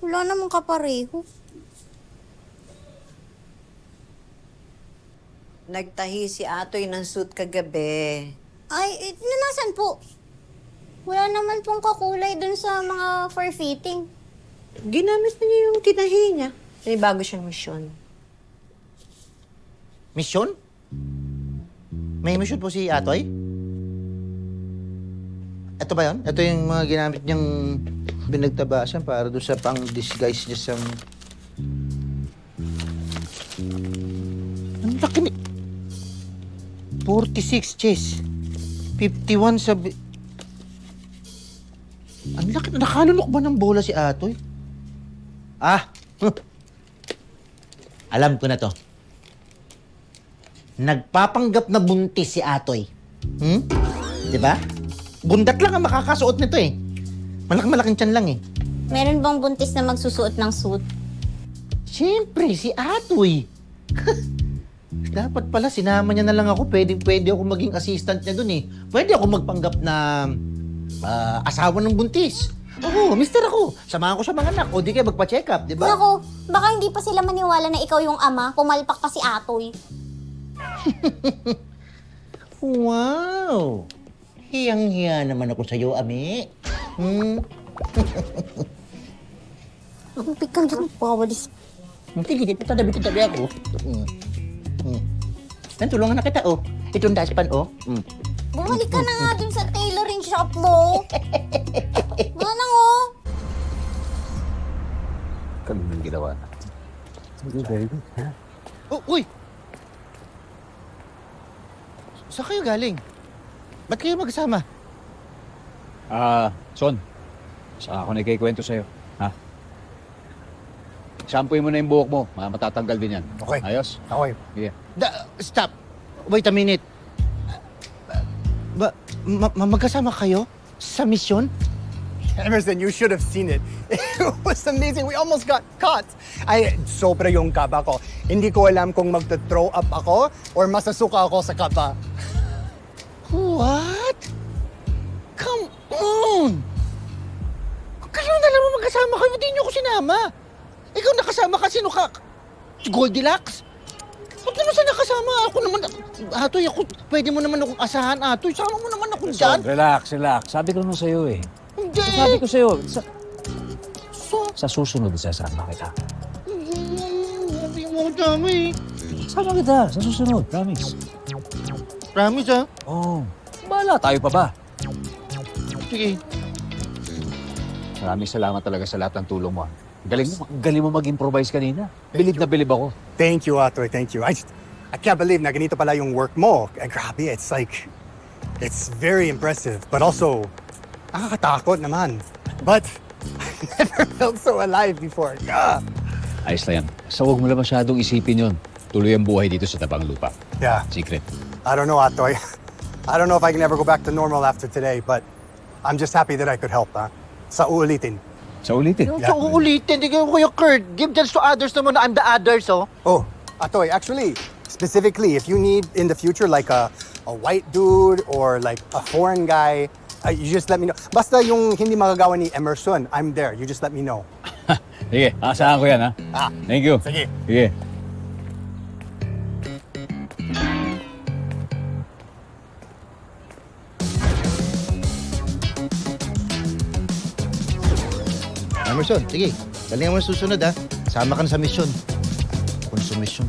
Wala namang kapareho. Nagtahi si Atoy ng suit kagabi. Ay, nasan po? Wala naman pong kakulay dun sa mga fur fitting. Ginamit na niya yung tinahi niya. May bago siyang misyon. Misyon? May misyon po si Atoy? Ito ba yun? Ito yung mga ginamit niyang binagtabasan para doon sa pang-disguise niya sa... Ang laki ni... 46 chess. 51 sa... Ang laki na nakalunok ba ng bola si Atoy? Ah! Alam ko na to. Nagpapanggap na buntis si Atoy. Di ba? Bundat lang ang makakasuot nito eh. Malaking tiyan lang eh. Meron bang buntis na magsusuot ng suit? Siyempre, si Atoy. Dapat pala sinama niya na lang ako. Pwede ako maging assistant niya dun eh. Pwede ako magpanggap na asawa ng buntis. Oo, mister ako. Samahan ko sa mga anak. O di kayo magpa-check up, di ba? Naku, baka hindi pa sila maniwala na ikaw yung ama, pumalpak pa si Atoy. Wow! Hiyang-hiya naman ako sa'yo, Ami. Ang pikang dyan, pawalis. Sige, dito tatabi ako. Tulungan na kita, oh. Itong dashpan, oh. Bumalik ka na nga dun sa tailoring shop mo. Manang, oh. Kami yung ginawa. Very good, ha? Oh, uy! Saan kayo galing? Ba't kayo magkasama? Son, saka ako nagkikwento sa'yo, ha? Shampooin mo na yung buhok mo, matatanggal din yan. Okay. Ayos? Okay. Sige. Stop! Wait a minute. Magkasama kayo sa misyon? Emerson, you should have seen it. It was amazing. We almost got caught. Ay, sobra yung kaba ko. Hindi ko alam kung magta-throw up ako or masasuka ako sa kaba. What? Come on! Kayo na lang magkasama kayo, hindi niyo ko sinama. Ikaw nakasama ka, sino ka? Si Goldilocks? Ba't naman sa nakasama? Ako naman, Atoy, pwede mo naman akong asahan, Atoy. Sama mo naman ako dyan. Son, relax. Sabi ko naman sa'yo eh. Hindi. Sabi ko sa'yo, So, sa susunod isasama kita. hindi mo dami. Sama kita, sa susunod, promise. Promise, ha? Oo. Bahala, tayo pa ba? Sige. Maraming salamat talaga sa lahat ng tulong mo. Galing mo mag-improvise kanina. Bilib na bilib ako. Thank you, Atoy. Thank you. I can't believe na ganito pala yung work mo. Grabe, it's like, it's very impressive. But also, nakakatakot naman. But, I never felt so alive before. Ayos na yan. Sa huwag mo lang masyadong isipin yun. Tuloy ang buhay dito sa tabang lupa. Yeah. Secret. I don't know, Atoy. I don't know if I can ever go back to normal after today, but I'm just happy that I could help, ha? Sa uulitin. Sa ulitin. Yung uulitin, hindi kayo Kuya Kurt. Give chance to others naman na I'm the others, oh. Oh, Atoy, actually, specifically, if you need in the future like a white dude or like a foreign guy, you just let me know. Basta yung hindi magagawa ni Emerson, I'm there. You just let me know. Sige, asahan ko yan, ha? Thank you. Sige. Sige. Emerson, sige. Galingan mo na susunod, ha? Sama ka na sa misyon. Konsumisyon.